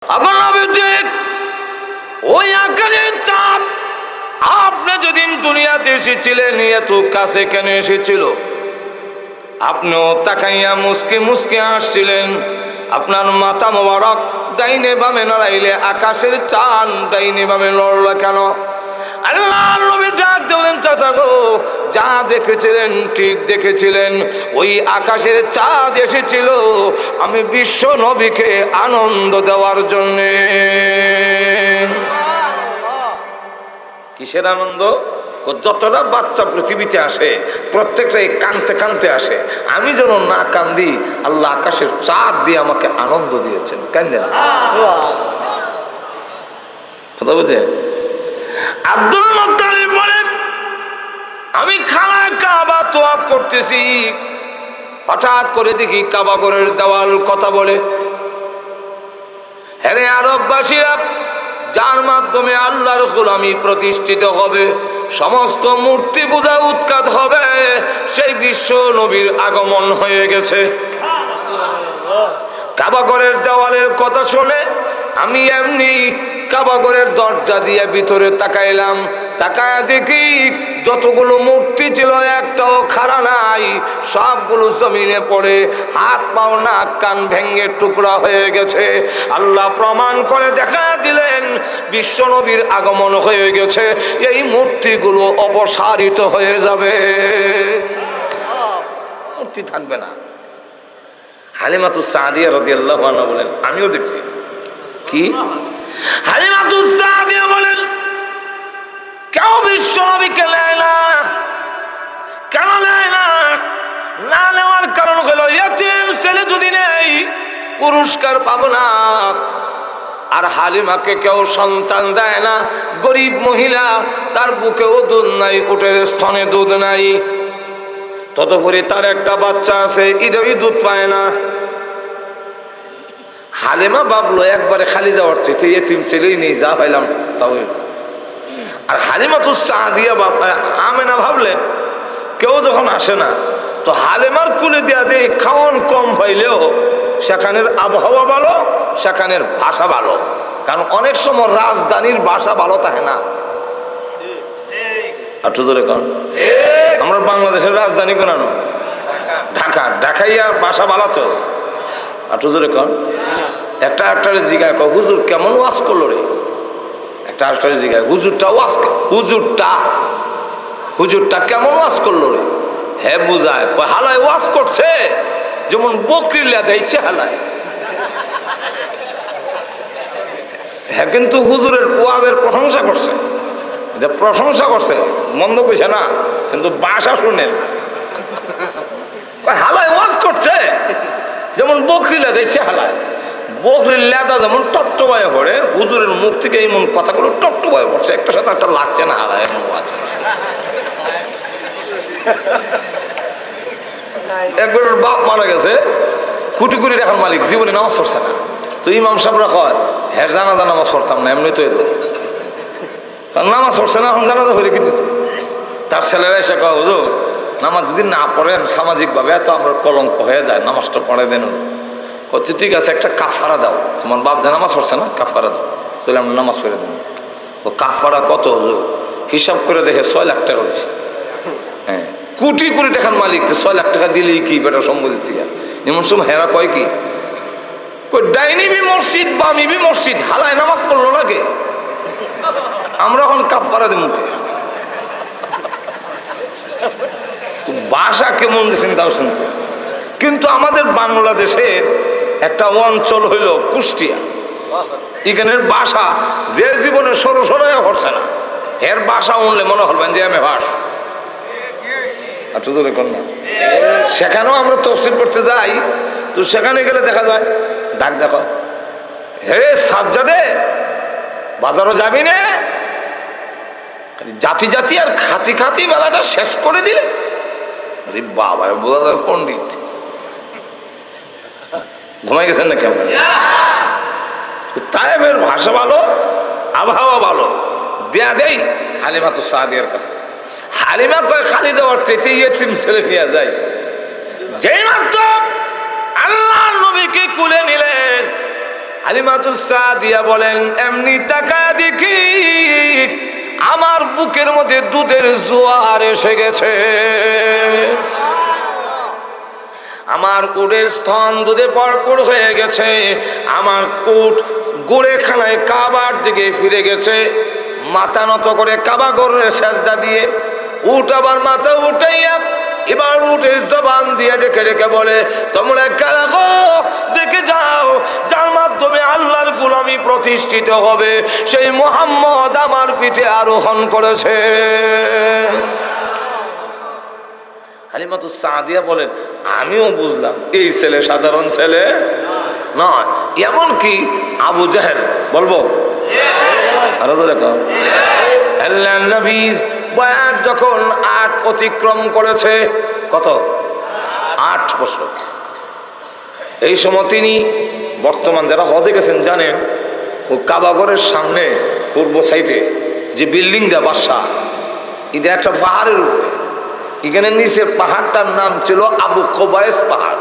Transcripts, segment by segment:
আমার নবী ঠিক ওই আকাশের চাঁদ আপনি যেদিন দুনিয়াতে এসেছিলেন এত কাছে কেন এসেছিল? আপনিও তাকাইয়া মুসকে মুসকে আসছিলেন। আপনার মাথা মোবারক ডাইনে বামে নড়াইলে আকাশের চাঁদ ডাইনে বামে নড়লো কেন? আল্লাহর নবী ডাক দিলেন, চাচা গো, যা দেখেছিলেন ঠিক দেখেছিলেন। ওই আকাশের চাঁদ এসেছিল আমি বিশ্ব নবীকে আনন্দ দেওয়ার জন্যে। কিসের আনন্দ? যতটা বাচ্চা পৃথিবীতে আসে প্রত্যেকটাই কানতে কানতে আসে, আমি যেন না কান্দি। আল্লাহ আকাশের চাঁদ দিয়ে আমাকে আনন্দ দিয়েছেন। কান্দে না কথা বুঝে? আব্দুল মুত্তালিব বলেন, আমি খানা কাবা তোয়াফ করতেছি, হঠাৎ করে দেখি কাবা ঘরের দেওয়াল কথা বলে, হ্যাঁ আরববাসীরা, যার মাধ্যমে আল্লাহর গোলামি প্রতিষ্ঠিত হবে, সমস্ত মূর্তি পূজা উৎখাত হবে, সেই বিশ্ব নবীর আগমন হয়ে গেছে। কাবা ঘরের দেওয়ালের কথা শুনে আমি এমনি কাবা ঘরের দরজা দিয়ে ভিতরে তাকাইলাম। তাকায় দেখি যতগুলো মূর্তি ছিল একটাও খাড়া নাই, সবগুলো জমিনে পড়ে হাত পাও নাক কান ভেঙে টুকরা হয়ে গেছে। আল্লাহ প্রমাণ করে দেখা দিলেন বিশ্ব নবীর আগমন হয়ে গেছে, এই মূর্তিগুলো অপসারিত হয়ে যাবে, মূর্তি থাকবে না। হালিমাতুস সাদিয়া রাদিয়াল্লাহু আনহা বলেন, আমিও দেখছি। কি? হালিমাতুস সাদিয়া বলেন, কেউ বিশ্ব নবীকে নেয় না। কেন নেয় না? না নেওয়ার কারণ হলো ইয়তীম ছেলে যদি নেই পুরস্কার পাবো না। আর হালিমাকে কেউ সন্তান দেয় না, গরিব মহিলা, তার বুকেও দুধ নাই, উটের স্তনে দুধ নাই, তদুপরি তার একটা বাচ্চা আছে, ঈদই দুধ পায় না। হালিমা ভাবলো একবারে খালি যাওয়ার চেয়ে এতিম ছেলেই নেই, যা পাইলাম তাও। আর হালিমাতুস সাদিয়া আমেনা ভাবলেন কেউ যখন আসে না তো হালিমার কুলে দিয়া দেয়, খাওয়ান কম পাইলেও সেখানের আবহাওয়া ভালো, সেখানের ভাষা ভালো। কারণ অনেক সময় রাজধানীর ভাষা ভালো থাকে না। একটু জোরে কর। আমরা বাংলাদেশের রাজধানী কোন? ঢাকা। ঢাকাই আর ভাষা ভালো তো। একটু জোরে কর। একটা জিগায় কয়, হুজুর কেমন ওয়াজ করলো রে? একটা জিগায়, হুজুরটা কেমন ওয়াজ করলো রে? হ্যাঁ বুঝায়, হালায় ওয়াজ করছে যেমন বকরির লেদাইছে হালায়। হ্যাঁ কিন্তু হুজুরের ওয়াজের প্রশংসা করছে, মন্দ কইছে না, কিন্তু ভাষা শুনেন হালায় ওয়াজ করছে যেমন বকরি লেদাইছে হালায়। বকরির লেদা যেমন টট্টবায় পড়ে, হুজুরের মুখ থেকে এমন কথাগুলো টট্টবায় পড়ছে, একটা সাথে একটা লাগছে না হালায় এমন ওয়াজ করছে। একবারের বাপ মারা গেছে, কুটি কুটি রাখার মালিক, জীবনে নামাজ পড়ছে না। তো ইমাম সাহেবরা কয়, হ্যাঁ জানাজা নামাজ পড়তাম না, এমনি তো এতো কারণ নামাজ পড়ছে না, এখন জানাজা হয়ে কি দিত। তার ছেলেরা এসে কয়, হুজুর নামাজ যদি না পড়েন সামাজিকভাবে এত আমরা কলঙ্ক হয়ে যায়, নামাজটা পড়ে দেন। হচ্ছে ঠিক আছে, একটা কাফারা দাও, তোমার বাপ যে নামাজ পড়ছে না, কাফারা দাও, তাহলে আমরা নামাজ পড়ে দেবো। ও কাফারা কত? হুজুর হিসাব করে দেখে 6 লাখ টাকা হয়েছে। হ্যাঁ, কোটি কোটি টাকার মালিক, 6 লাখ টাকা দিলেই কি বেটা সম্পত্তির থেকে? এমন সময় হেরা কয় কি, ডাইনিবি মসজিদ বামিবি মসজিদ, হালায় নামাজ পড়লো না কে? আমরা এখন কাফারা দেব মুখে। ভাষা কেমন দিচ্ছেন তাও শুনতে। কিন্তু আমাদের বাংলাদেশের একটা অঞ্চল হইল কুষ্টিয়া, এখানের ভাষা যে জীবনে সরসরে হচ্ছে না, এর ভাষা উনলে মনে হবেন যে আমি ভাষ। আচ্ছা তোর না, সেখানেও আমরা তফসিল করতে যাই, তো সেখানে গেলে দেখা যায় ডাক দেখো, হে সাজ্জাদে বাজারও যাবি না, জাতি জাতি আর খাতি খাতি বেলাটা শেষ করে দিলে। আরে বাবা, বোঝা যায় পণ্ডিত ঘুমাই গেছেন না কেমন? তায়েবের ভাষা ভালো, আবহাওয়া ভালো, দেয়া দেই হালিমাতুস সাদিয়ার কাছে। হালিমা কয় খালি যাওয়ার চেয়ে ইয়েতিম ছেলে নিয়ে যায়। যেই মাত্র আল্লাহর নবীকে কুলে নিলেন, হালিমাতুস সাদিয়া বলেন, এমনি তাকায় দেখি আমার বুকের মধ্যে দুধের জোয়ার এসে গেছে। আমার উটের স্তন দুধে ভরপুর হয়ে গেছে। আমার উট গোড়ে খানায় কাবার দিকে ফিরে গেছে। মাথা নত করে কাবা ঘরে সেজদা দিয়ে উট আবার মাথা উঠাইয়া এবার উটের জবান দিয়ে ডেকে ডেকে বলে, তোমরা কারা গো? দেখে যাও, যার মাধ্যমে আল্লাহর গোলামি প্রতিষ্ঠিত হবে, সেই মুহাম্মদ আমার পিঠে আরোহণ করেছে। হালিমাতুস সাদিয়া বলেন, আমিও বুঝলাম এই ছেলে সাধারণ ছেলে নয়। এমনকি আবু জাহেল, বলবো আল্লাহ নবীর বয়স যখন 8 অতিক্রম করেছে, কত? 8 বছর। এই সময় তিনি, বর্তমান যারা হজে গেছেন জানেন, ও কাবাগরের সামনে পূর্ব সাইডে যে বিল্ডিং দেয়া বাসা, এটা একটা পাহাড়ের উপরে। এখানে নিচে পাহাড়টার নাম ছিল আবু কোবাইস পাহাড়।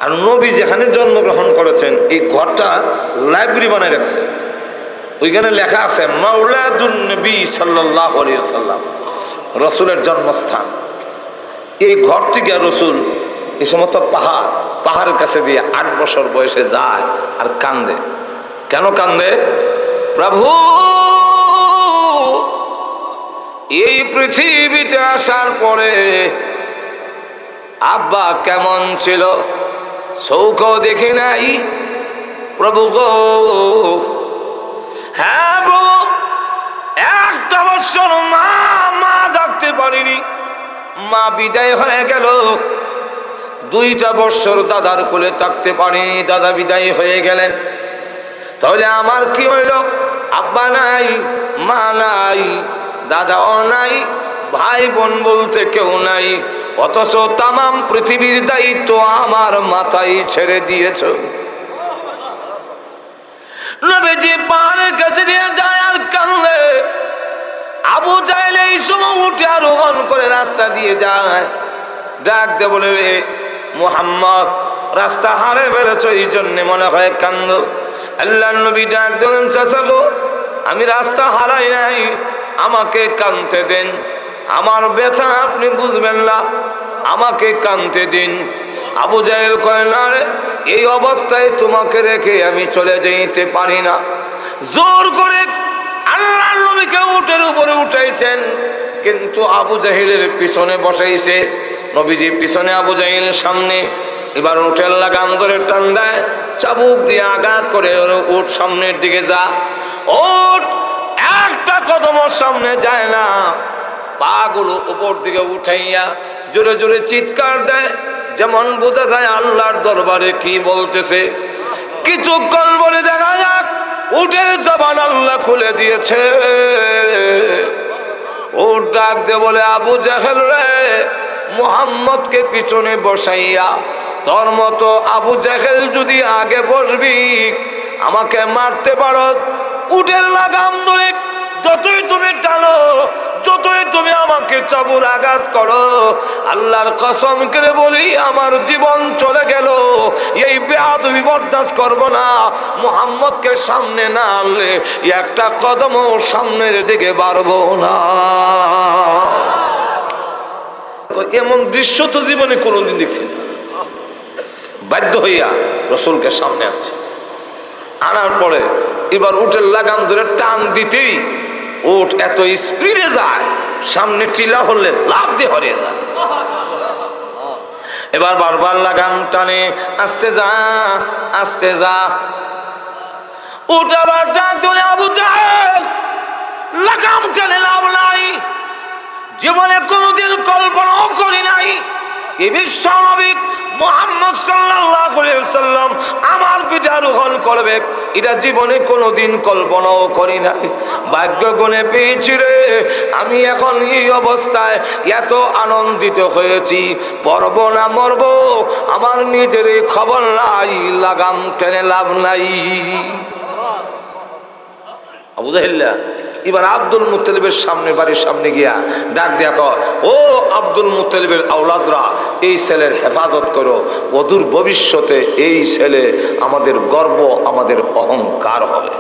আর নবী যেখানে জন্মগ্রহণ করেছেন এই ঘরটা লাইব্রেরি বানায় রাখছে। ওইখানে লেখা আছে মাওলাদুন নবী সাল্লাল্লাহু আলাইহি ওয়াসাল্লাম, রসুলের জন্মস্থান। এই ঘর থেকে রসুল এই সমস্ত পাহাড়ের কাছে দিয়ে 8 বছর বয়সে যায় আর কান্দে। কেন কান্দে? প্রভু, এই পৃথিবীতে আসার পরে আব্বা কেমন ছিল, চৌকও দেখি নাই প্রভু গো। হ্যাঁ প্রভু, 1 বছর মা ডাকতে পারিনি, মা বিদায় হয়ে গেল। 2 বছর দাদার কোলে থাকতে পারিনি, দাদা বিদায় হয়ে গেলেন। তাহলে আমার কি হইল? আব্বা নাই, মা নাই, দাদাও নাই, ভাই বোন বলতে কেউ নাই, অথচ তামাম পৃথিবীর দায়িত্ব আমার মাথায় ছেড়ে দিয়েছ। নবীজি পাহাড়ের কাছে দিয়ে যায় আর কান্দে। আবু জাহেল এই সময় উঠে আরোহণ করে রাস্তা দিয়ে যায়, ডাক দে বলে, মুহাম্মদ রাস্তা হারে ফেলেছ, এই জন্য মনে হয় কান্দ। আল্লাহ নবী ডাক দিলেন, চাচা গো, আমি রাস্তা হারাই নাই, আমাকে কাঁদতে দেন। আমার ব্যথা আপনি বুঝবেন না, আমাকে কাঁদতে দিন। আবু জাহেল কয়, না রে, এই অবস্থায় তোমাকে রেখে আমি চলে যেতে পারি না। জোর করে আল্লাহর নবীকে উটের উপরে উঠাইছেন, কিন্তু আবু জাহেলের পিছনে বসাইছে। নবীজি পিছনে, আবু জাহেল সামনে। এবার উটের লাগাম ধরে টান দেয়, চাবুক দিয়ে আঘাত করে, উট সামনের দিকে যা। উট একটা কদম সামনে যায় না, পা গুলো উপর দিকে উঠাইয়া জোরে জোরে চিৎকার দেয়, যেমন বোঝা যায় আল্লাহর দরবারে কি বলতেছে। কিছুক্ষণ বলে দেখা যাক উটের জবান আল্লাহ খুলে দিয়েছে। উট ডাক দে বলে, আবু জাহেল রে, মুহাম্মদকে পিছনে বসাইয়া তোর মতো আবু জাহেল যদি আগে বসবি, আমাকে মারতে পারস। উটের লাগাম ধরে যতই তুমি টানো, যতই তুমি আমাকে চাবুর আঘাত করো, আল্লাহর কসম করে বলি আমার জীবন চলে গেল, এই বেয়াদবি বরদাস্ত করব না। মুহাম্মদকে সামনে না আনলে একটা কদমও সামনের দিকে বাড়বো না। এমন দৃশ্য তো জীবনে কোনোদিন দেখছি না। বাধ্য হইয়া রসুলকে সামনে আনছে। আনার পরে এবার উটের লাগাম ধরে টান দিতেই উট এত স্পিডে যায়, সামনে টিলা হলে লাভ দিয়ে হরিয়ে যায়। এবার বারবার লাগাম টানে, আস্তে যা, আস্তে যা। উট আবার ডাক দিলে, আবু জাহেল, লাগাম টেনে লাভ নাই। জীবনে কোনোদিন কল্পনাও করি নাই এই বিশ্ব নবী মুহাম্মদ সাল্লাল্লাহু আলাইহি ওয়াসাল্লাম আমার পিঠে আরোহণ করবে, এটা জীবনে কোনোদিন কল্পনাও করি নাই। ভাগ্য গুণে পেয়েছি রে, আমি এখন এই অবস্থায় এত আনন্দিত হয়েছি। পরব না মরব আমার নিজের খবর নাই, লাগাম টেনে লাভ নাই। আবু জাহেল এবার আব্দুল মুত্তালিবের সামনে, বাড়ির সামনে গিয়া ডাক দিয়া কয়, ও আব্দুল মুত্তালিবের আওলাদরা, এই ছেলের হেফাজত করো, অদূর ভবিষ্যতে এই ছেলে আমাদের গর্ব, আমাদের অহংকার হবে।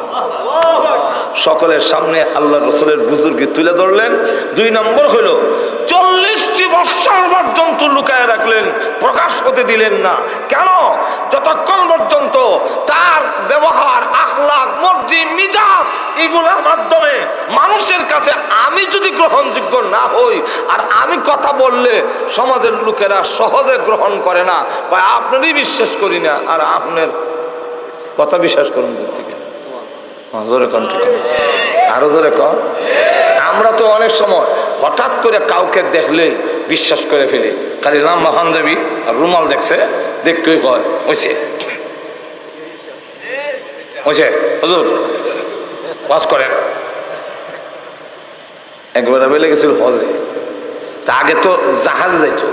সকলের সামনে আল্লাহ রসুলের বুজুর্গি তুলে ধরলেন। 2 নম্বর হইল 40 বৎসর পর্যন্ত লুকায় রাখলেন, প্রকাশ হতে দিলেন না। কেন? যতক্ষণ পর্যন্ত তার ব্যবহার, আখলাক, মর্জি, মিজাজ এগুলোর মাধ্যমে মানুষের কাছে আমি যদি গ্রহণযোগ্য না হই, আর আমি কথা বললে সমাজের লোকেরা সহজে গ্রহণ করে না, আপনারই বিশ্বাস করি না, আর আপনার কথা বিশ্বাস করুন থেকে জোরে কন, আরো জোরে কন। আমরা তো অনেক সময় হঠাৎ করে কাউকে দেখলে বিশ্বাস করে ফেলি, খালি লাম্বা পাঞ্জাবি আর রুমাল দেখছে, দেখতেই কয় ওইছে ওইছে হুজুর ওয়াজ করেন। একবার বেলে গেছিল হজে, তা আগে তো জাহাজ যাইতো,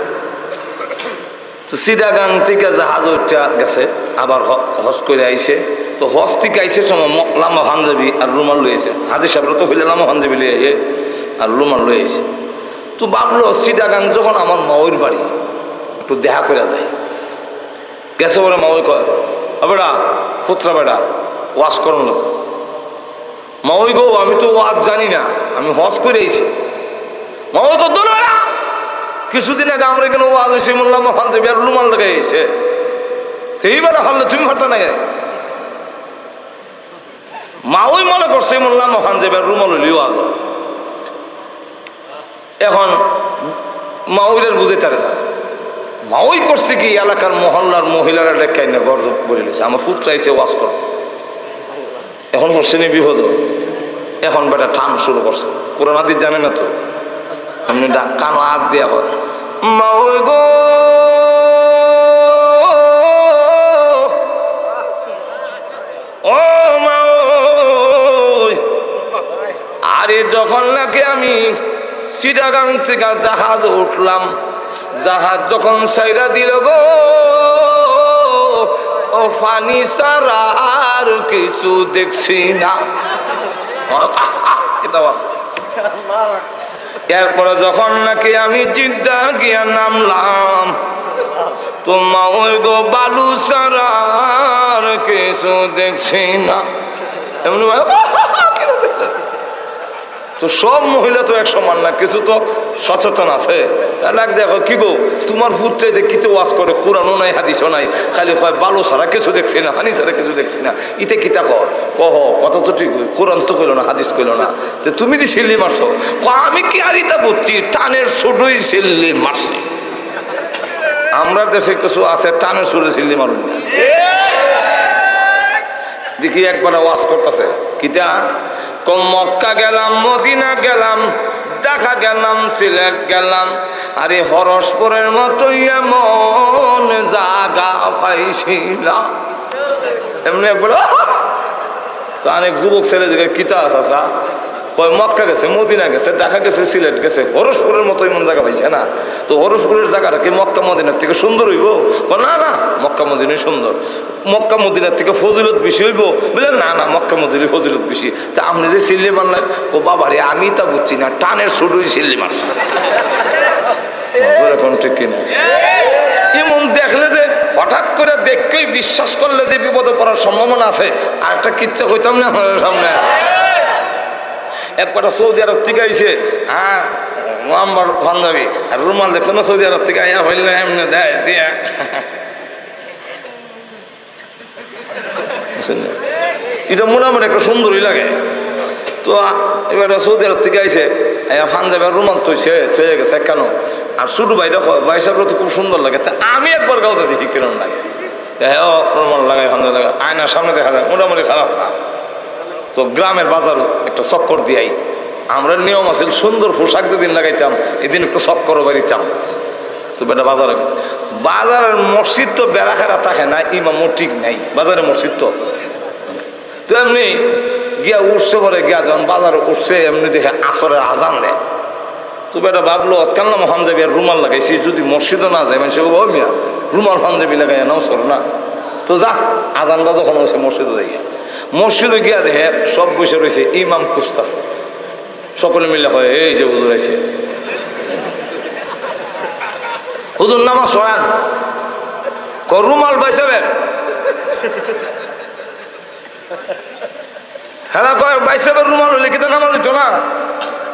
তো চিটাগাং থেকে জাহাজ ওইটা গেছে, আবার হজ করে আইছে। তো হজ থেকে আইসে সময় লাম্বা পাঞ্জাবি আর রুমাল লইছে, হাজির সাহেবরা তো হইলে লাম্বা পাঞ্জাবি লই আইয়ে আর রুমাল লই আইছে। তো ভাবলো চিটাগাং যখন আমার মাওয়ের বাড়ি, একটু দেখা করে যায়। গেছে বলে মাওই কয়, বেটা পুত্রা বেটা ওয়াজ করুন না। মাওই গো, আমি তো ওয়াজ জানি না, আমি হজ করে আইছি। মাওই গো দূর বেটা, কিছুদিন আগে আমরা এখানে ওয়াজ হয়েছে, বললাম পাঞ্জাবি আর রুমাল লাগাই আইছে, সেই বেটা হলে তুমি ভাবতা না গে। মাওই মনে করছে বললাম পাঞ্জাবি আর রুমাল হইলেও ওয়াজ। এখন মাওইদের বুঝাইতে পারে না, মাওই করছে কি এলাকার মহল্লার মহিলারা ডেকে না গর্জব করে নিয়েছে, আমার পুত্র আইসে ওয়াজ কর। এখন করছে নি বিপদ, এখন বেটা টান শুরু করছে, কোরআন হাদিস জানে না তো, এমনি কান হাত দিয়া হয়, মাওই গো ও মাওই, আরে যখন নাকি আমি চিটাগাং থেকে জাহাজ উঠলাম, জাহাজ যখন সাইরা দিল গো, ও পানি ছাড়া আর কিছু দেখছি না। এরপরে যখন নাকি আমি জিদ্দা গিয়া নামলাম, তোমা ওই গো বালু ছাড়া আর কিছু দেখছি না। এমনি তো সব মহিলা তো এক সমান না, কিছু তো সচেতন আছে। দেখো কি গো, তোমার পুত্রে দেখিতে ওয়াজ করে, কোরআনও নাই হাদিসও নাই, খালি কয় বালু ছাড়া কিছু দেখছি না, হানি ছাড়া কিছু দেখছি না। ইতে কিতা কহ কথা তো ঠিক, কোরআন তো কইল না, হাদিস কইল না, তো তুমি দি সিল্লি মারছো। আমি কি আর ইতা বুঝছি, টানের ছোটই সিল্লি মারছি। আমরা দেশে কিছু আছে টানের সুরে সিল্লি মারুন না। দেখি একবার ওয়াজ করতেছে কিতা, মক্কা গেলাম, মদিনা গেলাম, ঢাকা গেলাম, সিলেট গেলাম, আরে হরসপুরের মতোই এমন জায়গা পাইছিলাম। এমনি একবার তো অনেক যুবক ছেলে দিকে কিতা আসা কয় মক্কা গেছে, মদিনা গেছে, ঢাকা গেছে, সিলেট গেছে, হরসপুরের মতো এমন জায়গা পাইছে না। তো হরসপুরের জায়গাটা কি মক্কা মদিনার থেকে সুন্দর হইব? না না, মক্কা মদিনাই সুন্দর। মক্কা মদিনার থেকে ফজিলত বেশি হইব? বুঝলেন না, না মক্কা মদিনার ফজিলত বেশি। তা আপনি যে সিল্লি মারলেন, ও বাবা রে, আমি তা বুঝছি না, টানের শুরুই সিল্লি মারছে। এখন ঠিক কিনা? এমন দেখলে যে হঠাৎ করে দেখকেই বিশ্বাস করলে যে বিপদে পড়ার সম্ভাবনা আছে। আর একটা কিচ্ছা হইতাম না আপনাদের সামনে। একবার সৌদি আরব থেকে আইসে, হ্যাঁ আমার বান্ধবী আর রুমাল দেখছে না, সৌদি আরব থেকে আইয়া হইলে এমনি দেয় দিয়া এটা মোটামুটি একটা সুন্দরই লাগে। তো এবার সৌদি আরব থেকে আইসে পাঞ্জাবি আর রুমাল তৈছে থয়ে গেছে কেন, আর ছোট ভাইটা ভাই সাহেব তো খুব সুন্দর লাগে। তা আমি একবার গাওতে দেখি কিরম লাগে, হ্যাঁ রুমাল লাগাই, পাঞ্জাবি লাগাই, আয়নার সামনে দেখা যায় মোটামুটি খারাপ না। তো গ্রামের বাজার একটা চক্কর দিয়াই, আমরা নিয়ম আছে সুন্দর পোশাক যেদিন লাগাইতাম এদিন একটু চক্করও বাড়িতাম। তো বেটা বাজারে গেছে, বাজারের মসজিদ তো বেড়াখেরা থাকে না, ইমামও ঠিক নাই, বাজারে মসজিদ তো এমনি গিয়া উঠছে, পরে গিয়া যখন বাজারে উঠছে এমনি দেখে আসরের আজান দেয়। তো বেটা ভাবলো কেন পাঞ্জাবি আর রুমাল লাগাইছি, যদি মসজিদও না যায় মানুষ ও মিয়া রুমাল পাঞ্জাবি লাগাই নাও সর না। তো যা আজানটা যখন হয়েছে মসজিদে যাই, মসজিদে গিয়া দেখে সব বসে রয়েছে, ইমাম খুঁজতেছে, সকলে মিলে হয় এই যে হুজুর আছে, হুজুর নামাজ পড়ান, রুমাল বাইসাবেন, হ্যাঁ কয় বাইসাবের রুমাল হলে কিন্তু নামাজ দিত না,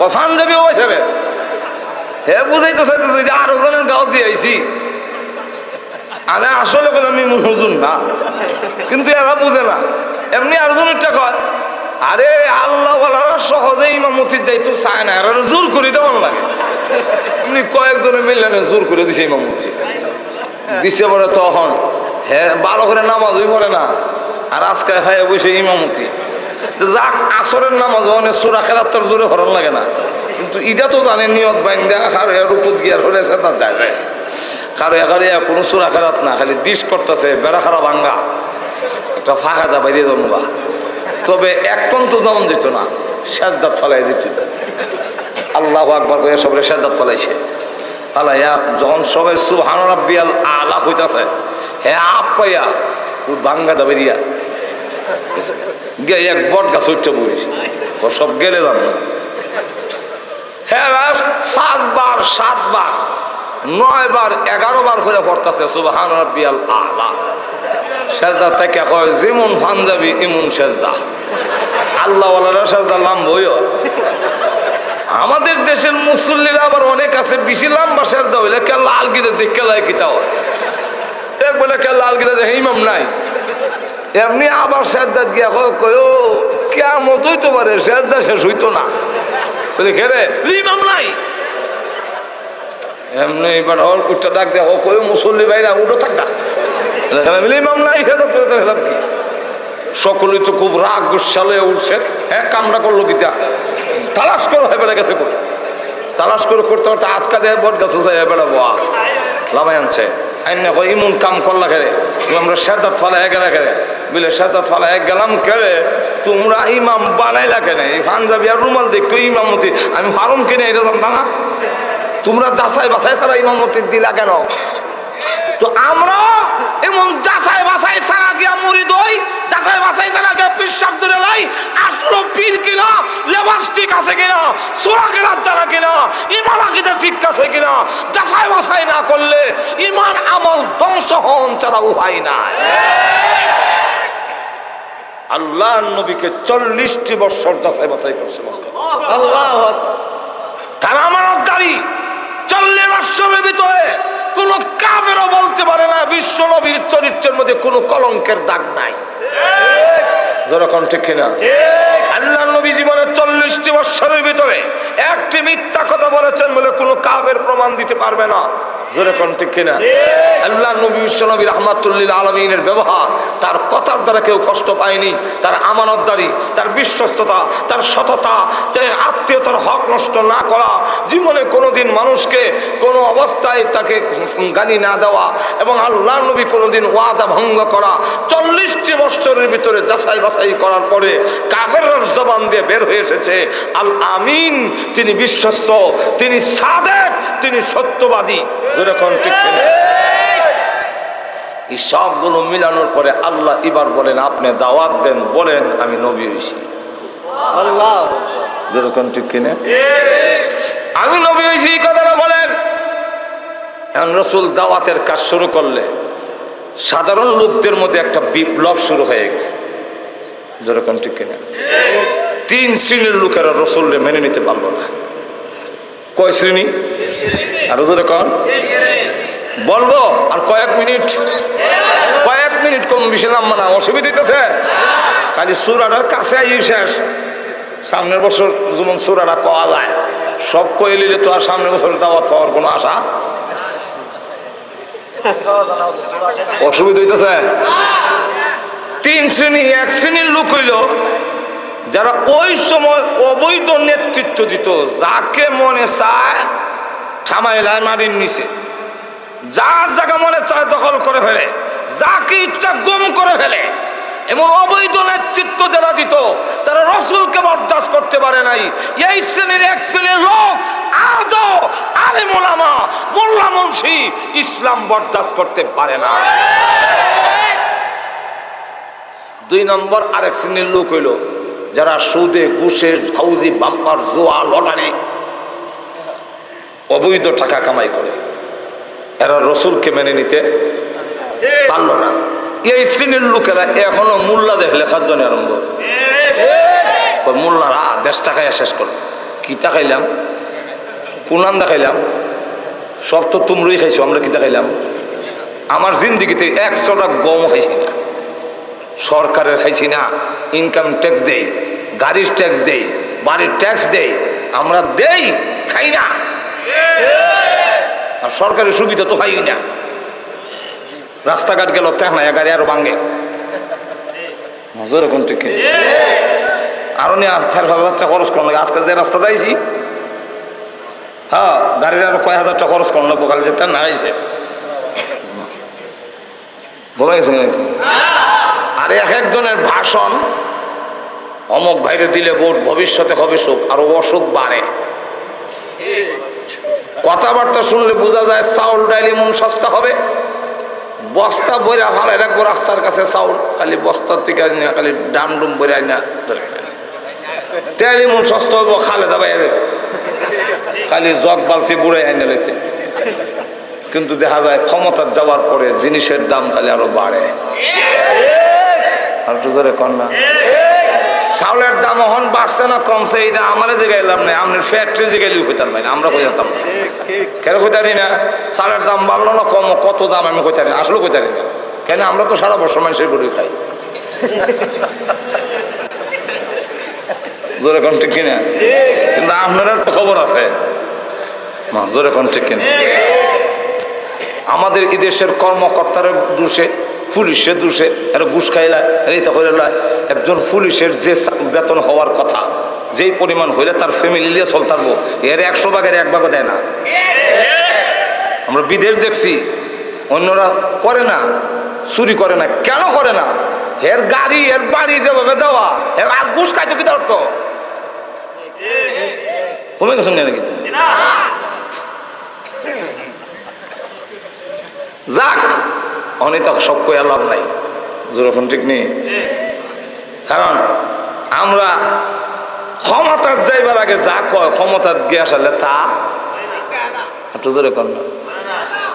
কফান যাবি ও বাইসাবেন। হ্যাঁ বুঝাইতে চাইতেছে যে আরো জনের গাও দিয়ে আইছি, আরে আসলে বলে আমি হুজুর না, কিন্তু এরা বুঝে না। এমনি আর জনেরটা কয় আরে আল্লাহ ওয়ালারা সহজে ইমামতি যাইতো চায় না, এরা জোর করে দেওয়ার লাগে। এমনি কয়েকজনে মিললে জোর করে দিছে ইমামতি দিচ্ছে পরে, তখন হ্যাঁ ভালো করে নামাজই পড়ে না, আর আজকে হয় বসে ইমামতি। যাক আসরের নামাজ অনেক সুরা খেলার তোর জোরে হরণ লাগে না, কিন্তু ইটা তো জানে নিয়ত বাইন দেখা কারো এর উপর গিয়ার হলে সেটা যায়, কারো একারে কোনো সুরা খেলাত না, খালি দিস করতেছে বেড়া খারা ভাঙ্গা একটা ফাঁকা দা বাইরে জমবা। তবে এখন তো যেমন যেত না, সেজদাত ফেলাই যেত, আল্লাহু আকবার করে সবাই সেজদাত ফেলাইছে, ফালাইয়া যখন সবাই সুবহান রাব্বিয়াল আলা হইতাছে, হ্যাঁ আপ পাইয়া ওই ভাঙ্গা দা বেরিয়া এক বট গাছ উঠতে বলেছে, ও সব গেলে যান না। হ্যাঁ 5 বার 7 বার 9 বার 11 বার করে পড়তেছে সুবহান রাব্বিয়াল আলা। সেজদা থেকে কয় যেমন পাঞ্জাবি এমন সেজদা, আল্লাহ ওয়ালারা সেজদা লাম্ব হইও। আমাদের দেশের মুসল্লিরা আবার অনেক আছে বেশি লম্বা সেজদা হইলে কে লাল গিরে দেখে লাই কিতাও, এক বলে কে লাল গিরে দেখে ইমাম নাই, এমনি আবার সেজদা গিয়া কয় কিয়ামত হইতে পারে সেজদা শেষ হইতো না, বলে খেলে ইমাম নাই। এমনি এবার ওর উঠটা ডাক দেখো কই মুসল্লি ভাইরা উঠো থাকতা, ইমাম নাই হেদাত করে দেখলাম কি। সকলেই তো খুব রাগ গুসালে উঠছে, হ্যাঁ কামড়া করলো কিতা, তালাশ করো হয়ে বেড়ে গেছে, কই তালাশ করে করতে করতে আটকা দেয় বট গাছে যাই বেড়া বোয়া লামাই আনছে আইন কই ইমন কাম করলা খেলে আমরা সেদাত ফালা এগেরা খেলে বিলে সেদাত ফালা এক গেলাম খেলে, তোমরা ইমাম বানাইলা কেন, এই পাঞ্জাবি আর রুমাল দেখতো ইমামতি আমি ফারুম কিনে এটা জানতা না, তোমরা যাচাই বাছাই ছাড়া ইমামতি দিলা কেন? তো আমরা এমন যাচাই বাছাই ছাড়া গিয়া মুরিদ হই, যাচাই বাছাই ছাড়া গিয়া পিসাব ধরে লাই, আসলো পীর কিনা, লেবাস ঠিক আছে কিনা, সূরা কেরাত জানা কিনা, ইমান আকীদা ঠিক আছে কিনা, যাচাই বাছাই না করলে ইমান আমল ধ্বংস হন ছাড়া উপায় নাই। আল্লাহর নবীকে 40টি বছর যাচাই বাছাই করছে আল্লাহু আকবার, তার আমানতদারি 40 বছরের ভিতরে কোন কাফেরও বলতে পারে না বিশ্ব নবীর চরিত্রের মধ্যে কোনো কলঙ্কের দাগ নাই। যেরকম ঠিক কিনা? আল্লাহর নবী জীবনের 40টি বছরের ভিতরে একটি মিথ্যা কথা বলেছেন বলে কোনো কাফের প্রমাণ দিতে পারবে না। যেরকম ঠিক কিনা? আল্লাহর নবী বিশ্ব নবী রাহমাতুল লিল আলামিনের ব্যবহার, তার কথার দ্বারা কেউ কষ্ট পায়নি, তার আমানতদারি, তার বিশ্বস্ততা, তার সততা, তার আত্মীয়তার হক নষ্ট না করা, জীবনে কোনোদিন মানুষকে কোনো অবস্থায় তাকে গালি না দেওয়া, এবং আল্লাহর নবী কোনোদিন ওয়াদা ভঙ্গ করা, 40টি বছরের ভিতরে যাচাই বাছাই করার পরে কাফেরর জবান দিয়ে বের হয়ে এসেছে আল আমিন, তিনি বিশ্বস্ত, তিনি সাদেক, তিনি সত্যবাদী। যেরকম ঠিক এই সবগুলো মিলানোর পরে আল্লাহ এবার বলেন আপনি দাওয়াত দেন, বলেন আমি নবী হইছি। আল্লাহ যেরকম ঠিক কিনা? আমি নবী হইছি এই কথাটা বলেন। এখন রাসূল দাওয়াতের কাজ শুরু করলে সাধারণ লোকদের মধ্যে একটা বিপ্লব শুরু হয়ে গেছে। যেরকম ঠিক কিনা? 3 শ্রেণীর লোকেরা রাসূলকে মেনে নিতে পারলো না। কয় শ্রেণী? আর যেরকম বলবো আর কয়েক মিনিট কম বেশি নামবো না, অসুবিধা হইতেছে। খালি সূরাটার কাছে আই শেষ, সামনের বছর যেমন সূরাটা পাওয়া যায় সব কয়ে নিলে তো আর সামনের বছর দাওয়াত পাওয়ার কোনো আশা, অসুবিধা হইতেছে। 3 শ্রেণী। 1 শ্রেণীর লোক হইল যারা ওই সময় অবৈধ নেতৃত্ব দিত, যাকে মনে চায় থামাইলায় মাটির নিচে, যার জায়গা মনে চায় দখল করে ফেলে, যাকে ইচ্ছা গুম করে ফেলে, এমন অবৈধ নেতৃত্ব যারা দিত তারা রাসূলকে বরদাস্ত করতে পারে নাই। এই শ্রেণীর 1 শ্রেণীর লোক আজও আলেম ওলামা, মোল্লা মুন্সি ইসলাম বরদাস্ত করতে পারে না। 2 নম্বর আরেক শ্রেণীর লোক হইল যারা সুদে ঘুষে হাউজি বাম্পার জোয়া লটারি অবৈধ টাকা কামাই করে, এরা রসুলকে মেনে নিতে পারল না। এই শ্রেণীর লোকেরা এখনো মোল্লাদের লেখার জন্য আরম্ভ, মোল্লারা দেশ টাকায় শেষ করলো। কি টাকাইলাম, পুনান দেখাইলাম, সব তো তোমরাই খাইছো, আমরা কি দেখাইলাম? আমার জিন্দিগিতে 100 টাকা গম খাইছি না, সরকারের খাইছি না। ইনকাম ট্যাক্স দেই, গাড়ির ট্যাক্স দেই, বাড়ির ট্যাক্স দেই, আমরা দেই, খাই না। আর সরকারের সুবিধা তো খাই না। রাস্তাঘাট গেল তেনা গাড়ি আরো ভাঙ্গে, এরকম ঠিক আরো নিয়ে 4,000 টাকা খরচ করলাম। আজকে যে রাস্তা যাইছি, হ্যাঁ গাড়ির আরো কয়েক হাজার টাকা খরচ করলাম, বোকালে যেতে না হয়েছে বলা গেছে নাকি? আর এক একজনের ভাষণ, অমুক ভাইরে দিলে ভোট, ভবিষ্যতে হবে সুখ, আর অসুখ বাড়ে। কথাবার্তা শুনলে বোঝা যায় চাউল ডাইল এমন সস্তা হবে, বস্তা বইরা ভালো রাখবো রাস্তার কাছে চাউল, খালি বস্তার থেকে খালি ডাম ডুম বইরা না তেল এমন সস্তা হবো, খালে দাবাই খালি জগ বালতি বুড়াই আইনা লইতে। কিন্তু দেখা যায় ক্ষমতার যাওয়ার পরে জিনিসের দাম খালি আরো বাড়ে। আর তো ধরে কন্যা চাউলের দাম এখন বাড়ছে না কমছে, এটা আমার জায়গায় এলাম না, আপনার ফ্যাক্টরি জায়গায় হইতার পাই না, আমরা কই যেতাম না, কেন কইতারি না? চালের দাম বাড়লো না কম, কত দাম আমি কইতারি না, আসলে কইতারি না। কেন? আমরা তো সারা বছর মানুষের গরু খাই। জোরে কোন ঠিক কিনা? কিন্তু আপনার একটা খবর আছে, জোরে কোন ঠিক কিনা? আমাদের এই দেশের কর্মকর্তারা দোষে, পুলিশের দোষে, এরা ঘুষ খাইলা এইটা করে একজন পুলিশের যে বেতন হওয়ার কথা, যেই পরিমাণ হইলে তার ফ্যামিলি নিয়ে চলতে পারবো, এর 100 ভাগের 1 ভাগও দেয় না। আমরা বিদেশ দেখছি, অন্যরা করে না, চুরি করে না। কেন করে না? এর গাড়ি এর বাড়ি যেভাবে দেওয়া, এর আর ঘুষ খাইতো কি ধরতো কমে গেছেন নাকি? যাক, অনেক সব কই লাভ নাই, যেরকম ঠিক নেই। কারণ আমরা ক্ষমতার যাইবার আগে যা কয়, ক্ষমতার গিয়ে আসলে তা একটু জোরে কর না।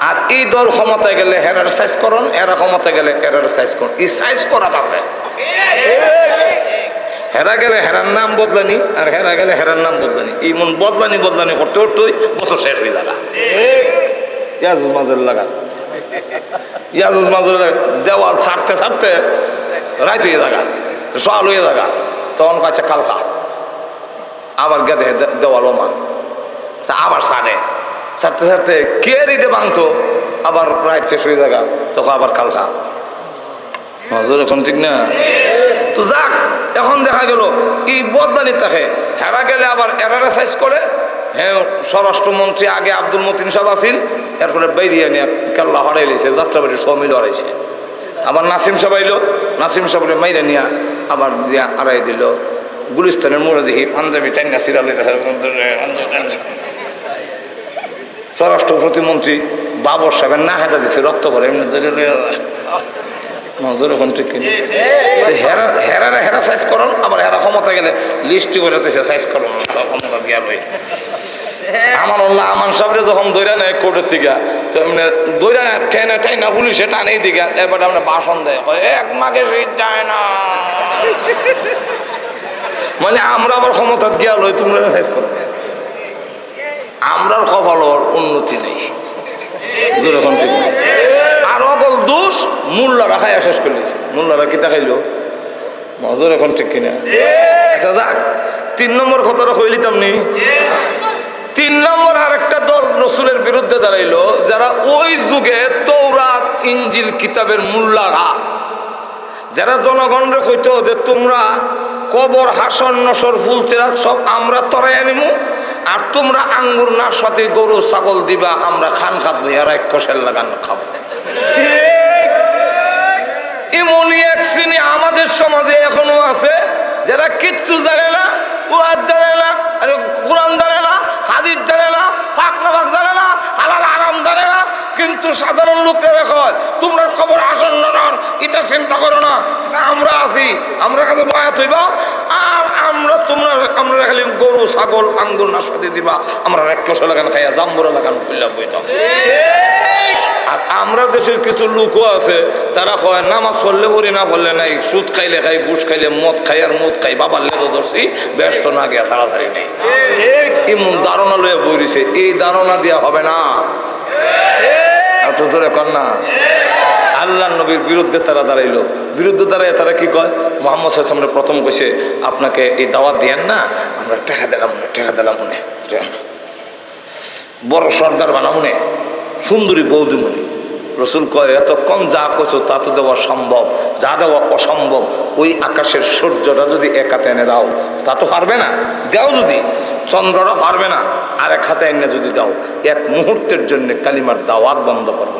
আর এই দল ক্ষমতায় গেলে হেরার সাইজ করুন, এরা ক্ষমতায় গেলে এরার সাইজ করুন, এই সাইজ করাত আছে। হেরা গেলে হেরার নাম বদলানি, আর হেরা গেলে হেরার নাম বদলানি, এই মন বদলানি বদলানি করতে করতেই বছর শেষ হয়ে যাবে। ইয়াজুল মাজুল লাগা, ইয়াজুল মাজুল দেওয়াল ছাড়তে ছাড়তে রাইত হয়ে জায়গা, সকাল হয়ে জায়গা, তখন কাছে কালকা আবার গেদে দেওয়াল ওমান, তা আবার ছাড়ে, ছাড়তে ছাড়তে কে রিটে ভাঙতো, আবার রাইত শেষ হয়ে জায়গা, তখন আবার কালকা। মাজুর এখন ঠিক না? তো যাক, এখন দেখা গেল এই বদলানি থাকে, হেরা গেলে আবার এরারে সাইজ করে। হ্যাঁ, স্বরাষ্ট্রমন্ত্রী আগে আব্দুল মতিন সাহেব আসিল, এরপরে বাইরিয়া নিয়ে কেল্লা হরাই লেছে, যাত্রাবাড়ির সমিল হরাইছে। আবার নাসিম সাহেব আইলো, নাসিম সাহেবের মাইরে নিয়ে আবার দিয়া আড়াই দিল। গুলিস্তানের মোড়ে দেখি পাঞ্জাবি টাইনা সিরাল, স্বরাষ্ট্র প্রতিমন্ত্রী বাবর সাহেবের না হেতা দিচ্ছে রক্ত করে, হেরা সাইজ করুন, আবার হেরা ক্ষমতা গেলে লিস্টি করে সাইজ করুন, ক্ষমতা দিয়া লই। আমার আমান সাহেবরে যখন দৈরা নেয় কোর্টের থেকে, দৈরা টেনে টেনা পুলিশে টানে দিকে, এবার আপনার ভাষণ দেয়, এক মাকে শহীদ যায় না, মানে আমরা আবার ক্ষমতা দিয়া লই, তোমরা সাইজ করো। আমরার কপালের উন্নতি নেই, যেরকম ঠিক নেই। আর অকল দোষ মোল্লারা খাইয়া শেষ করে দিয়েছে। মোল্লারা কি দেখাইলো? মজুর এখন ঠিক কিনা? আচ্ছা যাক, 3 নম্বর কথাটা কইলিতাম নি। 3 নম্বর আর একটা দল রসুলের বিরুদ্ধে দাঁড়াইলো, যারা ওই যুগে তৌরাত ইঞ্জিল কিতাবের মোল্লারা, যারা জনগণরে কইতো যে তোমরা কবর হাসন নসর ফুল চেরাত সব আমরা তরাই আনিমু, আর তোমরা আঙ্গুর নাশপাতি গরু ছাগল দিবা, আমরা খান খাতবো, এরা এক কষের লাগান খাবো। এমনই এক শ্রেণী আমাদের সমাজে এখনো আছে, যারা কিচ্ছু জানে না, ওয়াজ জানে না, কোরআন জানে না, হাদিস জানে না, ফাঁক না ফাঁক জানে না, হালাল হারাম জানে না, কিন্তু সাধারণ লোকেরা কয় তোমরা খবর আসন্ন নন, এটা চিন্তা করো না, আমরা আছি, আমরা কাছে বয়াত হইবা। আর আমরা খালি গরু ছাগল আঙ্গুর নাশপাতি দিবা, আমরা রাক্ষস লাগান খাইয়া জাম্বুরা লাগান কইলা বইতাম। আর আমরা দেশের কিছু লোকও আছে, তারা কয় নামাজ পড়লে পড়ি না পড়লে নাই, সুদ খাইলে খাই, ঘুষ খাইলে মদ খাই, আর মদ খাই বাবার লেজো ধরছি, ব্যস্ত না গিয়া সারাধারি নেই। এমন ধারণা লয়ে বইছে, এই ধারণা দিয়া হবে না। আর তো তোর এখন না আল্লাহ নবীর বিরুদ্ধে তারা দাঁড়াইলো, বিরুদ্ধে দাঁড়ায় তারা কি কয়, মোহাম্মদ সাল্লাল্লাহু প্রথম কইছে আপনাকে এই দাওয়াত দিয়েন না, আমরা টাকা দিলাম মনে, টাকা দিলাম মনে, বড় সর্দার বানা মনে, সুন্দরী বৌদি মনে। রসুল কয় এতক্ষণ যা কইছো তা তো দেওয়া সম্ভব, যা দেওয়া অসম্ভব। ওই আকাশের সূর্যটা যদি এক হাতে এনে দাও তা তো পারবে না, দাও যদি চন্দ্রটা পারবে না, আর এক হাতে এনে যদি দাও, এক মুহূর্তের জন্য কালিমার দাওয়াত বন্ধ করবে।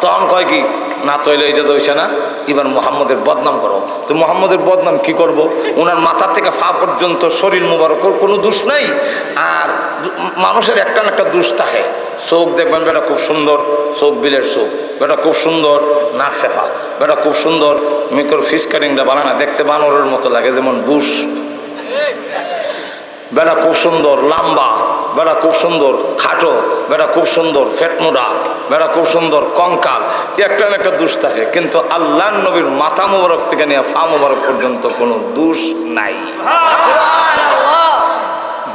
তখন কয় কি না তৈলে এটা দইছে না, এবার মোহাম্মদের বদনাম করো। তো মোহাম্মদের বদনাম কি করব? ওনার মাথা থেকে পা পর্যন্ত শরীর মুবারকের কোনো দোষ নাই। আর মানুষের একটা না একটা দোষ থাকে, চোখ দেখবেন বেটা খুব সুন্দর, চোখ বিলের চোখ, বেটা খুব সুন্দর নাক সেফা, বেটা খুব সুন্দর মিকর ফিস কাটিংটা বানানা দেখতে বানরের মতো লাগে যেমন বুশ, বেটা খুব সুন্দর লম্বা, বেটা খুব সুন্দর খাটো, বেটা খুব সুন্দর ফেটমুড়া, বেটা খুব সুন্দর কঙ্কাল, একটা না একটা দোষ থাকে। কিন্তু আল্লাহর নবীর মাথা মোবারক থেকে নিয়ে পা মোবারক পর্যন্ত কোনো দোষ নাই।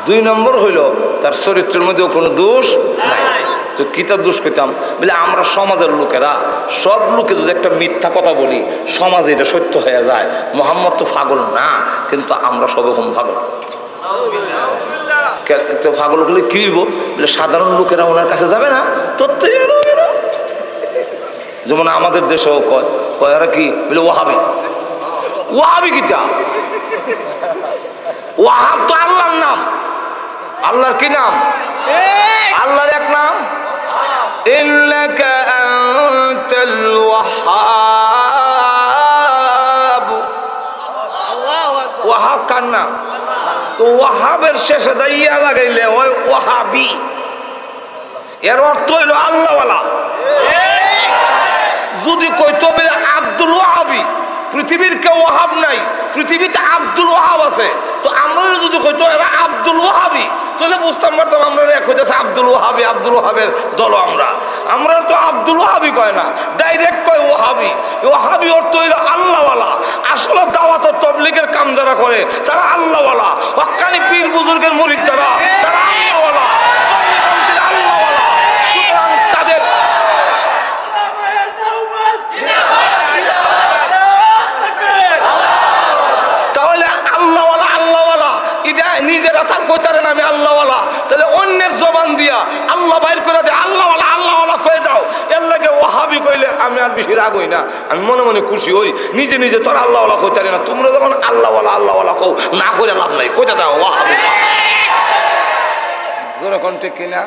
2 নম্বর হইল তার চরিত্রের মধ্যেও কোনো দোষ নাই। তো কি তার দোষ কইতাম বলে, আমরা সমাজের লোকেরা সব লোকে যদি একটা মিথ্যা কথা বলি সমাজে এটা সত্য হয়ে যায়। মোহাম্মদ তো পাগল না, কিন্তু আমরা সব রকম পাগল। পাগল হলে কি হইব বলে, সাধারণ লোকেরা ওনার কাছে যাবে না, তথ্য যেমন আমাদের দেশেও কয়, কয়রা কি বলে ওয়াহাবি। ওয়াহাবি কিটা? ওয়াহাব তো আল্লাহর নাম। আল্লাহর কি নাম? আল্লাহর এক নাম, ইন্নাকা আনতাল ওয়াহাব। ওয়াহাব কার নাম? তো ওয়াহাবের শেষে দাইয়া লাগাইলে ওই ওয়াহাবি, এর অর্থ হইল আল্লাহওয়ালা। যদি কইতো আব্দুল ওয়াহাবি, পৃথিবীর কেউ ওয়াহাব নাই, পৃথিবীতে আব্দুল ওয়াহাব আছে, তো আমরা যদি কইতো এরা আব্দুল ওয়াহাবি, তাহলে বুঝতাম পারতাম আমরা এক হইতেছে আব্দুল ওয়াহাবি, আব্দুল ওয়াহাবের দল। আমরা তো আব্দুল ওয়াহাবি কয় না, ডাইরেক্ট কয় ওয়াহাবি। ওয়াহাবি অর্থ হইল আল্লাহওয়ালা। আসলে দাওয়াত ও তাবলীগের কাম যারা করে তারা আল্লাহওয়ালা, হক্কানি পীর বুজুর্গের মুরিদ যারা, তারা আল্লাহওয়ালা। তাদের নিজেরা তার কোথায় আমি আল্লাহওয়ালা, তাহলে অন্যের জবান দিয়া আল্লাহ বাইর করে দেয়, আল্লাহওয়ালা আল্লাহওয়ালা কয়ে দাও। এর লাগে ওয়াহাবি কইলে আমি আর বেশি রাগ হই না, আমি মনে মনে খুশি হই। নিজে নিজে তোর আল্লাহওয়ালা কইতে না, তোমরা যখন আল্লাহওয়ালা আল্লাহওয়ালা কও না করে লাভ নাই, কইতে দাও ওয়াহাবি। ঠিক কিনা?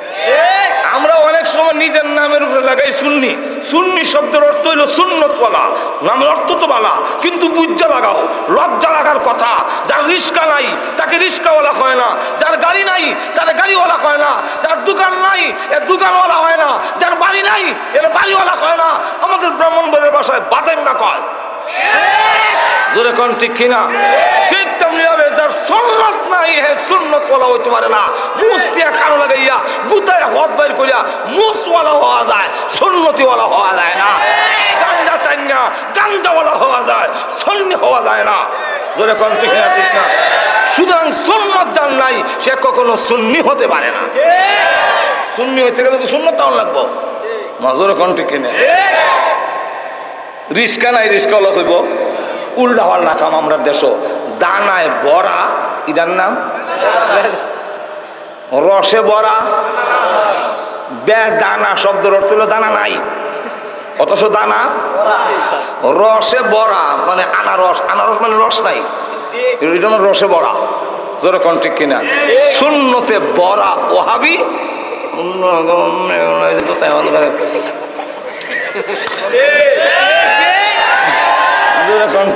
আমরা অনেক সময় নিজের নামের উপরে লাগাই সুন্নি। সুন্নি শব্দের অর্থ হইল সুন্নতওয়ালা, নামের অর্থ তো বালা, কিন্তু বুঝা লাগাও, লজ্জা লাগার কথা। যার রিস্কা নাই তাকে রিস্কাওয়ালা কয় না, যার গাড়ি নাই তার গাড়িওয়ালা কয় না, যার দোকান নাই এর দোকানওয়ালা হয় না, যার বাড়ি নাই এর বাড়িওয়ালা কয় না। আমাদের ব্রাহ্মণবাড়ির ভাষায় বাদাইম্মা কয়। জোরে কোন ঠিক কিনা? ঠিক তেমনি হবে যার সুন্নাত নাই হে সুন্নাত ওয়ালা হইতে পারে না। মুছ দিয়া কানো লাগাইয়া গুতায় হাত বাইর করিয়া মুছওয়ালা হওয়া যায়, সুন্নতি ওয়ালা হওয়া যায় না। গাঞ্জা টাইনা গাঞ্জাওয়ালা হওয়া যায়, সুন্নি হওয়া যায় না। জোরে কোন ঠিক না? ঠিক না? সুতরাং সুন্নাত যার নাই সে কখনো সুন্নি হতে পারে না। সুন্নি হইতে গেলে তো সুন্নাত তাও লাগবো। জোরে কোন ঠিক কিনা? রিস্কা নাই রিস্কাওয়ালা হইব, উল্টা পাল্টা কাম। আমরা দেশ দানায় বড়া, ইদার নাম রসে বড়া, দানা শব্দের অর্থ হলো দানা নাই, অথচ দানা রসে বড়া মানে আনারস। আনারস মানে রস নাই, এটা রসে বড়া। জোরে কোন ঠিক কিনা? সুন্নতে বড়া ওয়াহাবি।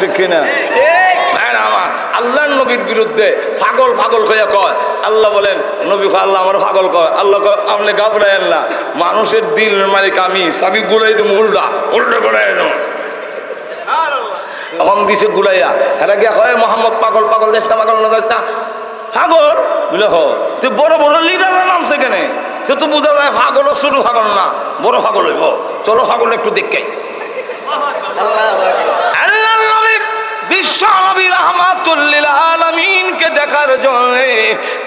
ঠিক কিনা? আল্লাহর নবীর বিরুদ্ধে পাগল পাগল হয়ে কয়। আল্লাহ বলেন নবী কয় আল্লাহ আমার পাগল কয়। আল্লাহ কয় আপনি ঘাবড়ায়েন না, মানুষের দিল মালিক আমি, চাবি গুলাই তুমি উল্টা উল্টা ঘোরায়। এখন দিছে গুলাইয়া, এরা গিয়া কয় মোহাম্মদ পাগল, পাগল যাস না, পাগল না যাস না। পাগল বুঝলে হ, তুই বড় বড় লিডারের নামছে কেন? তো বোঝা যায় পাগল ছোট পাগল না, বড় পাগল হইব। চলো পাগল একটু দেখাই। আল্লাহর নবী বিশ্ব নবী রাহমাতুল লিল আলামিনকে দেখার জন্য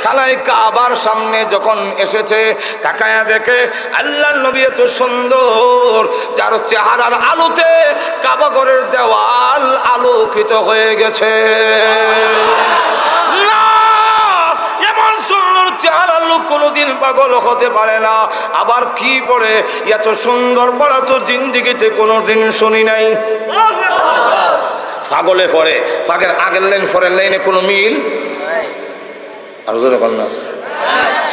খানায় কাবার সামনে যখন এসেছে, তাকায়া দেখে আল্লাহর নবী এত সুন্দর, যার চেহারার আলোতে কাবা ঘরের দেওয়াল আলোকিত হয়ে গেছে। চেহারার লোক কোনোদিন পাগল হতে পারে না। আবার কি পড়ে এত সুন্দর পড়া তো জিন্দিগিতে কোনোদিন শুনি নাই। পাগলে পড়ে, পাগের আগের লাইন পরের লাইনে কোনো মিল আর না,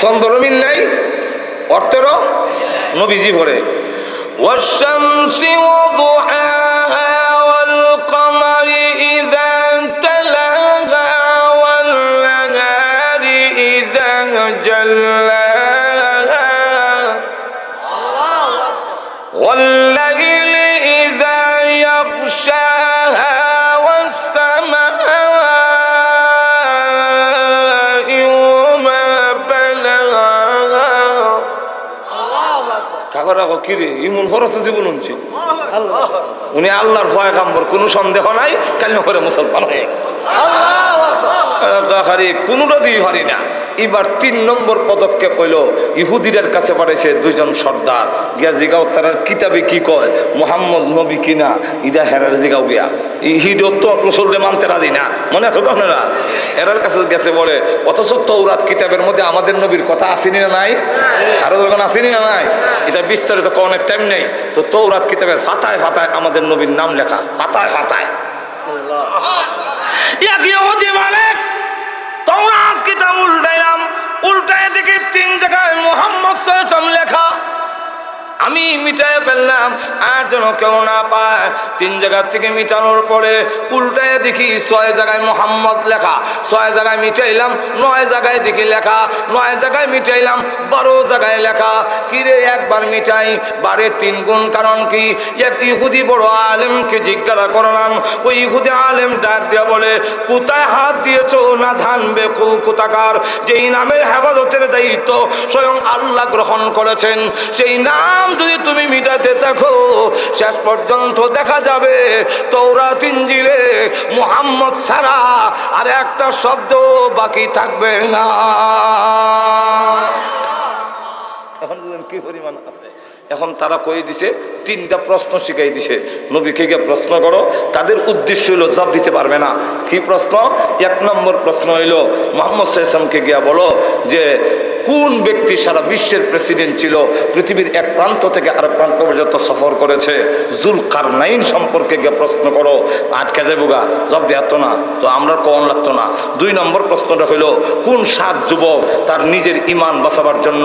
ছন্দরও মিল নাই, অর্থেরও। নবীজি পড়ে ওয়াশ-শামসি ওয়া-দুহাহা ওয়াল-কমারি ইযা তালাহা ওয়াল-নাহারি ইযা জাল্লাহা ওয়াল-লাইলি ইযা ইয়াগশাহা কিরে ইমন ফরত জীবন উনি আল্লাহর ভয় কাম্বর, কোনো সন্দেহ নাই। কালিমা করে মুসলমান হয়ে গেছে। কোনোটা দিয়ে পারি না। এবার ৩ নম্বর পদক্ষেপ হইল, ইহুদিদের কাছে পাঠাইছে 2জন সর্দার গিয়া জিগাও তার কিতাবে কি কয়, মোহাম্মদ নবী কিনা ইদা হেরার জিগাও গিয়া। ইহিদও তো রসুলকে মানতে রাজি না, মনে আছে তো আপনারা? এরার কাছে গেছে বলে, অথচ তৌরাত কিতাবের মধ্যে আমাদের নবীর কথা আসেনি না নাই? আরো যখন আসেনি না নাই? এটা বিস্তারিত অনেক টাইম নেই তো। তৌরাত কিতাবের পাতায় পাতায় আমাদের নবীর নাম লেখা, পাতায় পাতায়। তৌরাত কিতাব উল্টাইলাম, উল্টায় দেখি 3 জায়গায় মুহাম্মদ সাল্লাল্লাহু আলাইহি ওয়াসাল্লাম লেখা। আমি মিটায় ফেললাম আর যেন কেউ না পায়। 3 জায়গা থেকে মিটানোর পরে উল্টায় দেখি 6 জায়গায় মোহাম্মদ লেখা। 6 জায়গায় মিটাইলাম, 9 জায়গায় দেখি লেখা। 9 জায়গায় মিটাইলাম, 12 জায়গায় লেখা। কিরে একবার মিটাই 12 3 গুণ, কারণ কি? এক ইহুদি বড় আলেমকে জিজ্ঞাসা করলাম, ওই ইহুদি আলেম ডাক দিয়া বলে, কোথায় হাত দিয়েছো না ধানবে কোথাকার? যেই নামের হেফাজতের দায়িত্ব স্বয়ং আল্লাহ গ্রহণ করেছেন, সেই নাম যদি তুমি মিটাতে থাকো, শেষ পর্যন্ত দেখা যাবে তৌরাত ইনজিলে মুহাম্মদ ছাড়া আর একটা শব্দ বাকি থাকবে না। এখন কি পরিমাণ আছে? এখন তারা কই দিছে, 3টা প্রশ্ন শিখাই দিছে, নবীকে গিয়ে প্রশ্ন করো। তাদের উদ্দেশ্য হইল জবাব দিতে পারবে না। কি প্রশ্ন? 1 নম্বর প্রশ্ন হইল, মুহাম্মদ সাল্লাল্লাহু আলাইহি ওয়াসাল্লামকে গিয়া বলো যে কোন ব্যক্তি সারা বিশ্বের প্রেসিডেন্ট ছিল, পৃথিবীর এক প্রান্ত থেকে আরেক প্রান্ত পর্যন্ত সফর করেছে? জুলকারনাইন সম্পর্কে গিয়ে প্রশ্ন করো। আটকে যাবো গা, জবাব দেওয়া তো না তো আমরা কন লাগতো না। 2 নম্বর প্রশ্নটা হইল, কোন 7 যুবক তার নিজের ইমান বাঁচাবার জন্য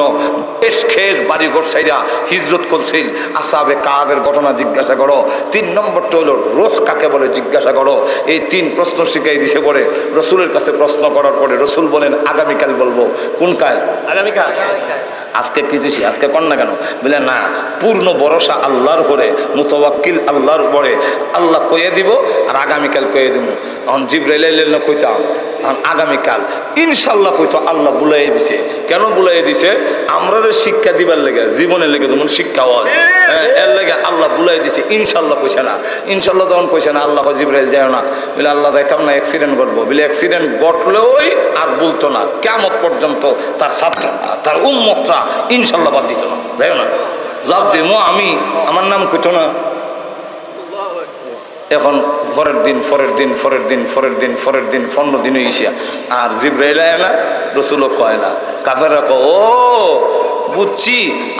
দেশ খেস বাড়ি ঘর সাইরা হিজরত করছিল? আসহাবে কাবের ঘটনা জিজ্ঞাসা করো। 3 নম্বরটা হইল, রূহ কাকে বলে জিজ্ঞাসা করো। এই 3 প্রশ্ন শিখাই দিছে পরে রসুলের কাছে প্রশ্ন করার পরে রসুল বলেন, আগামীকাল বলবো। কোন কাল? আগামীকাল। আজকে কিছু আজকে কর না কেন? বলে না, পূর্ণ ভরসা আল্লাহর উপরে, মুতাওয়াক্কিল আল্লাহর উপরে। আল্লাহ কয়ে দিব আর আগামীকাল কয়ে দিব। এখন জিবরাইল কইতাম আগামীকাল, ইনশাল্লাহ কইতো আল্লাহ বুলাই দিছে। কেন বুলাই দিছে? আমরা শিক্ষা দিবার লেগে, জীবনের লেগে যেমন শিক্ষা হয়, এর লেগে আল্লাহ বুলাই দিছে। ইনশাল্লাহ কইছে না, ইনশাল্লাহ তখন কইছে না। আল্লাহ জিবরাইল যায় না, বলে আল্লাহ যাইতাম না, অ্যাক্সিডেন্ট করবো। বলে অ্যাক্সিডেন্ট ঘটলেওই আর বলতো না, কিয়ামত পর্যন্ত তার ছাত্র তার উম্মতরা ইনশাল্লাহ বাদ দিত না, যাই না। জবাব দিমো আমি, আমার নাম কইতো না। এখন পরের দিন 15 দিন ইসিয়া আর জিবরাইল আয়লা, রসুলও কয় না। কাফেররা কয়, ও বুঝছি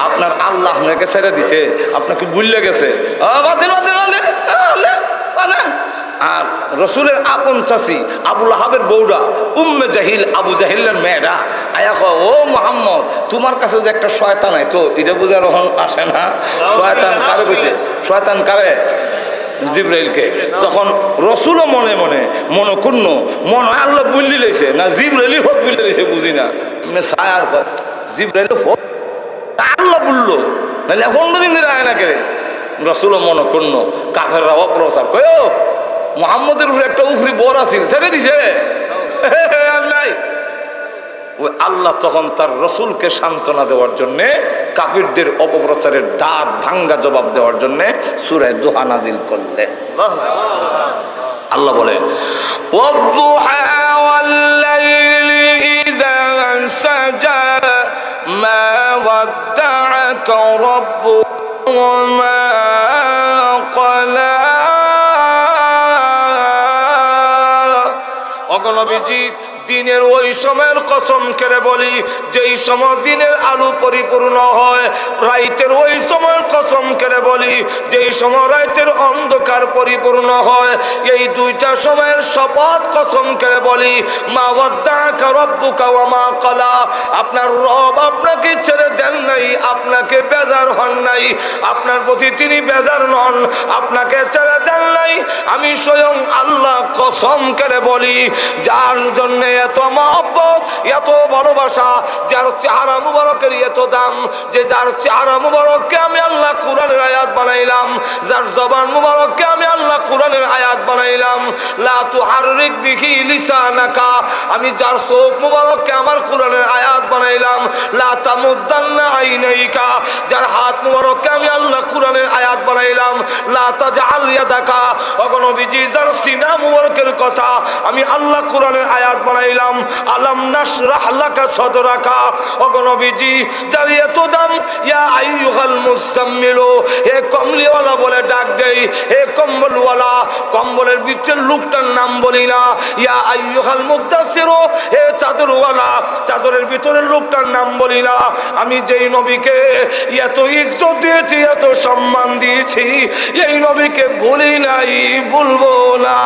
আপনার আল্লাহ আপনাকে ছেড়ে দিছে, আপনাকে ভুলে গেছে। আর রসুলের আপন চাচি আবু লাহাবের বউরা উম্মে জাহিল, আবু জাহিলের মেয়েরা আয়া কয়, ও মুহাম্মদ তোমার কাছে যে একটা শয়তান হয় তো, এটা বুঝে রহন আসে না? শয়তান কারে কইছে? শয়তান কারে? জিবরাইলকে। তখন রসুলও মনে মনে মনক্ষুণ্ণ, মনে হয় আল্লাহ বুঝলি লেছে না জিবরাইলই হোক বুঝলে লেছে, বুঝি না। ছায়ার জিবরাইল আল্লাহ বললো, নাহলে 15 দিন ধরে আয় না কে? রসুলও মনক্ষুণ্ণ, কাফেররা অপ্রচার কয়, মুহাম্মদের উপরে একটা উফরি বর আছিল, ছেড়ে দিছে নাই। ওই আল্লাহ তখন তার রসুলকে সান্ত্বনা দেওয়ার জন্য, কাফিরদের অপপ্রচারের দাঁত ভাঙ্গা জবাব দেওয়ার জন্য সূরা দুহা নাজিল করলেন। আল্লাহ বলেন ওয়াদ-দুহা ওয়াল-লাইলি ইযা সাজা মা ওয়াদ্দা'আকা রাব্বুকা ওয়া মা ক্বালা। ওগো নবীজি, দিনের ওই সময়ের কসম করে বলি যেই সময় দিনের আলো পরিপূর্ণ হয়, রাইতের ওই সময়ের কসম করে বলি যেই সময় রাইতের অন্ধকার পরিপূর্ণ হয়, এই দুইটা সময়ের শপথ কসম করে বলি, মা ওয়াদ্দা'আকা রাব্বুকা ওয়া মা ক্বালা, আপনার রব আপনাকে ছেড়ে দেন নাই, আপনাকে বেজার হন নাই, আপনার প্রতি তিনি বেজার নন, আপনাকে ছেড়ে দেন নাই। আমি স্বয়ং আল্লাহ কসম করে বলি, যার জন্য এত মহব্বত, এত ভালোবাসা, যার চেহারা মুবারকের এত দাম, যে যার চেহারা মুবারককে আমি আল্লাহ কোরআনের আয়াত বানাইলাম, যার জবান মুবারককে আমি আল্লাহ কোরআনের আয়াত বানাইলাম, লা তুহাররিক বিহি লিসানাকা, আমি যার চোখ মুবারককে আমার কোরআনের আয়াত বানাইলাম, লা তামুদ্দান্না আইনাইকা, যার হাত মুবারককে আমি আল্লাহ কোরআনের আয়াত বানাইলাম, লা তাজআল ইয়াদাকা, ওগো নবীজি, যার সিনা মুবারকের কথা আমি আল্লাহ কোরআনের আয়াত বানাইলাম, আলাম নাশরাহ লাকা সাদরাকা, ওগো নবীজি, যার এত দাম, ইয়া আইয়ুহাল মুজাম্মিলু, হে কমলিওয়ালা বলে ডাক দেই, হে কম্বলওয়ালা, কম্বলের ভিতরের লোকটার নাম বলি না, ইয়া আইয়ুহাল মুদাসসিরু, হে চাদরওয়ালা, চাদরের ভিতরের লোকটার নাম বলি না। আমি যেই নবীকে এত ইজ্জত দিয়েছি, এত সম্মান দিয়েছি, এই নবীকে ভুলি নাই, ভুলবো না।